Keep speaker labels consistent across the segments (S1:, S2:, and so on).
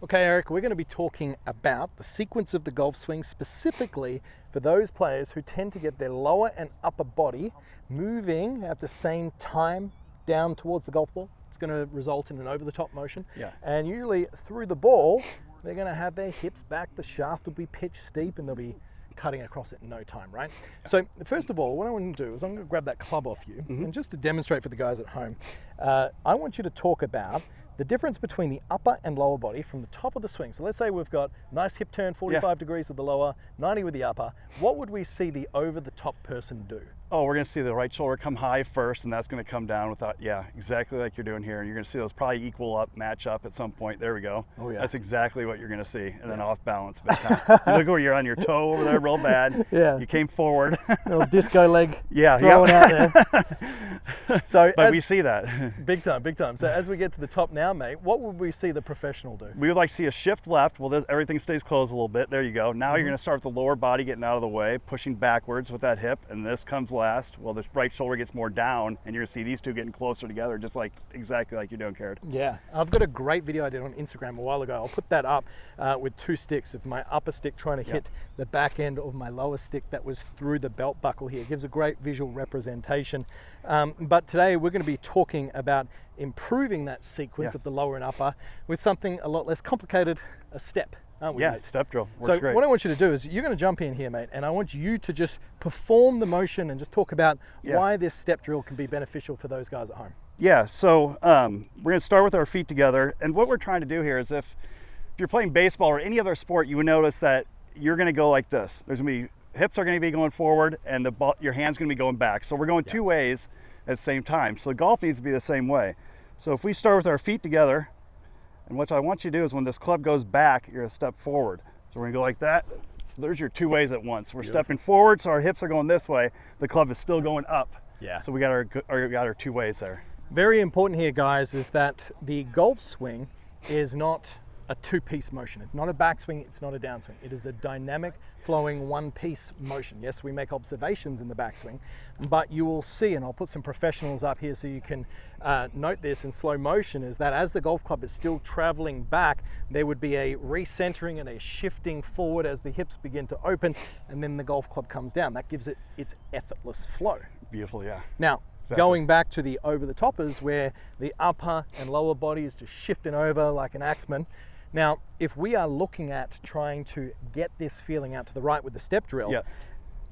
S1: Okay, Eric, we're going to be talking about the sequence of the golf swing, specifically for those players who tend to get their lower and upper body moving at the same time down towards the golf ball. It's going to result in an over-the-top motion.
S2: Yeah.
S1: And usually through the ball, they're going to have their hips back, the shaft will be pitch steep, and they'll be cutting across it in no time, right? So first of all, what I want to do is I'm going to grab that club off you, and just to demonstrate for the guys at home, I want you to talk about the difference between the upper and lower body from the top of the swing. So let's say we've got nice hip turn, 45 degrees with the lower, 90 with the upper. What would we see the over-the-top person do?
S2: Oh, we're going to see the right shoulder come high first, and that's going to come down without, exactly like you're doing here. And you're going to see those probably equal up, match up at some point. There we go. Oh, yeah. That's exactly what you're going to see. And then off balance. You look where you're on your toe over there real bad.
S1: Yeah.
S2: You came forward.
S1: Little disco leg
S2: throwing
S1: out there. So
S2: but we see that.
S1: Big time, big time. So as we get to the top now, mate, what would we see the professional do?
S2: We would like to see a shift left. Well, everything stays closed a little bit. There you go. Now you're going to start with the lower body getting out of the way, pushing backwards with that hip, and this comes last. Well, the right shoulder gets more down, and you're going to see these two getting closer together, just like exactly like you're doing, Kerrod.
S1: Yeah, I've got a great video I did on Instagram a while ago. I'll put that up with two sticks of my upper stick trying to hit the back end of my lower stick that was through the belt buckle here. It gives a great visual representation. But today we're going to be talking about improving that sequence of the lower and upper with something a lot less complicated, a step.
S2: Yeah, step drill.
S1: So what I want you to do is you're going to jump in here, mate, and I want you to just perform the motion and just talk about why this step drill can be beneficial for those guys at home.
S2: Yeah, so we're going to start with our feet together, and what we're trying to do here is if you're playing baseball or any other sport, you would notice that you're going to go like this. There's going to be hips are going to be going forward, and your hand's going to be going back. So we're going two ways at the same time. So golf needs to be the same way. So if we start with our feet together, and what I want you to do is when this club goes back, you're going to step forward. So we're going to go like that. So there's your two ways at once. We're stepping forward, so our hips are going this way. The club is still going up.
S1: Yeah.
S2: So we got our two ways there.
S1: Very important here, guys, is that the golf swing is not a two-piece motion. It's not a backswing, it's not a downswing. It is a dynamic, flowing one-piece motion. Yes, we make observations in the backswing, but you will see, and I'll put some professionals up here so you can note this in slow motion, is that as the golf club is still traveling back, there would be a recentering and a shifting forward as the hips begin to open, and then the golf club comes down. That gives it its effortless flow.
S2: Beautiful, yeah.
S1: Now, going back to the over-the-toppers where the upper and lower body is just shifting over like an axeman. Now, if we are looking at trying to get this feeling out to the right with the step drill,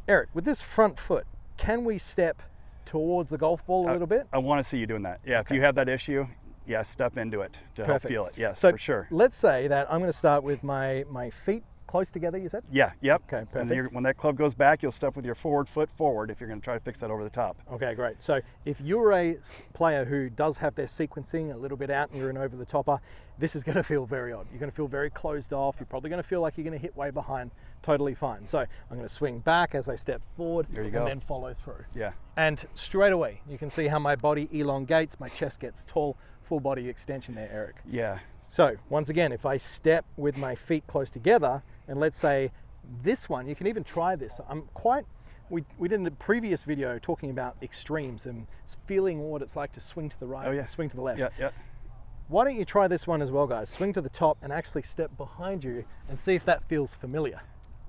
S1: Eric, with this front foot, can we step towards the golf ball a little bit?
S2: I want to see you doing that. Yeah, okay. If you have that issue, step into it to help feel it. Yes,
S1: so
S2: for sure.
S1: Let's say that I'm going to start with my feet close together, you said?
S2: Yeah, yep.
S1: Okay, perfect.
S2: And then when that club goes back, you'll step with your forward foot forward if you're going to try to fix that over the top.
S1: Okay, great. So if you're a player who does have their sequencing a little bit out and you're an over-the-topper, this is going to feel very odd. You're going to feel very closed off. You're probably going to feel like you're going to hit way behind. Totally fine. So I'm going to swing back as I step forward and then follow through.
S2: Yeah.
S1: And straight away, you can see how my body elongates, my chest gets tall, full body extension there, Eric.
S2: Yeah.
S1: So once again, if I step with my feet close together, and let's say this one, you can even try this. We did a previous video talking about extremes and feeling what it's like to swing to the right, swing to the left.
S2: Yeah.
S1: Why don't you try this one as well, guys? Swing to the top and actually step behind you and see if that feels familiar.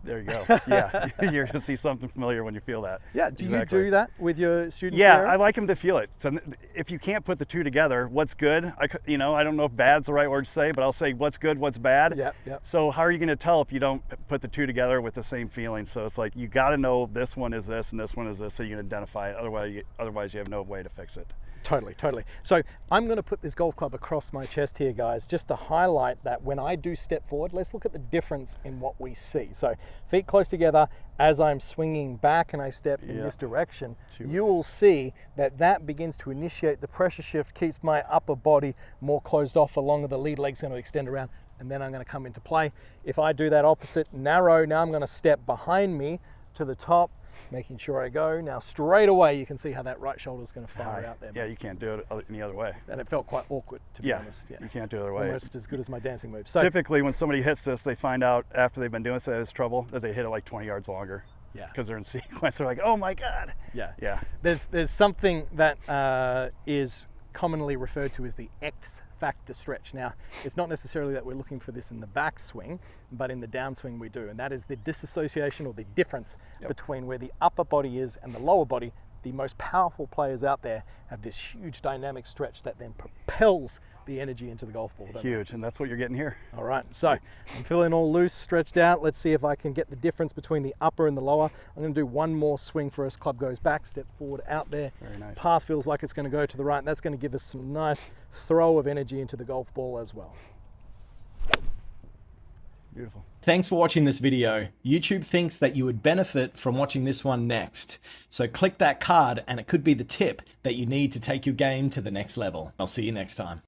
S2: There you go. Yeah, you're going to see something familiar when you feel that.
S1: Yeah, do you do that with your students?
S2: Yeah, I like them to feel it. So if you can't put the two together, what's good? I don't know if bad's the right word to say, but I'll say what's good, what's bad.
S1: Yeah.
S2: So how are you going to tell if you don't put the two together with the same feeling? So it's like you got to know this one is this and this one is this, so you can identify it. Otherwise, you have no way to fix it.
S1: Totally. So I'm going to put this golf club across my chest here, guys, just to highlight that when I do step forward, let's look at the difference in what we see. So feet close together, as I'm swinging back and I step in this direction, you will see that begins to initiate the pressure shift, keeps my upper body more closed off along the lead leg's going to extend around, and then I'm going to come into play. If I do that opposite, narrow, now I'm going to step behind me to the top, making sure I go. Now straight away you can see how that right shoulder is going to fire out there.
S2: Yeah, you can't do it any other way.
S1: And it felt quite awkward, to be honest.
S2: Yeah, you can't do it other way.
S1: Almost as good as my dancing move. So
S2: typically when somebody hits this, they find out after they've been doing this that it's trouble, that they hit it like 20 yards longer.
S1: Yeah.
S2: Because they're in sequence. They're like, oh my God.
S1: Yeah.
S2: Yeah.
S1: There's something that is commonly referred to as the X factor stretch. Now, it's not necessarily that we're looking for this in the backswing, but in the downswing we do, and that is the disassociation or the difference between where the upper body is and the lower body. The most powerful players out there have this huge dynamic stretch that then propels the energy into the golf ball.
S2: Huge, and that's what you're getting here.
S1: All right, so I'm feeling all loose, stretched out. Let's see if I can get the difference between the upper and the lower. I'm going to do one more swing for us. Club goes back, step forward, out there.
S2: Very nice.
S1: Path feels like it's going to go to the right, and that's going to give us some nice throw of energy into the golf ball as well.
S2: Beautiful.
S3: Thanks for watching this video. YouTube thinks that you would benefit from watching this one next. So click that card and it could be the tip that you need to take your game to the next level. I'll see you next time.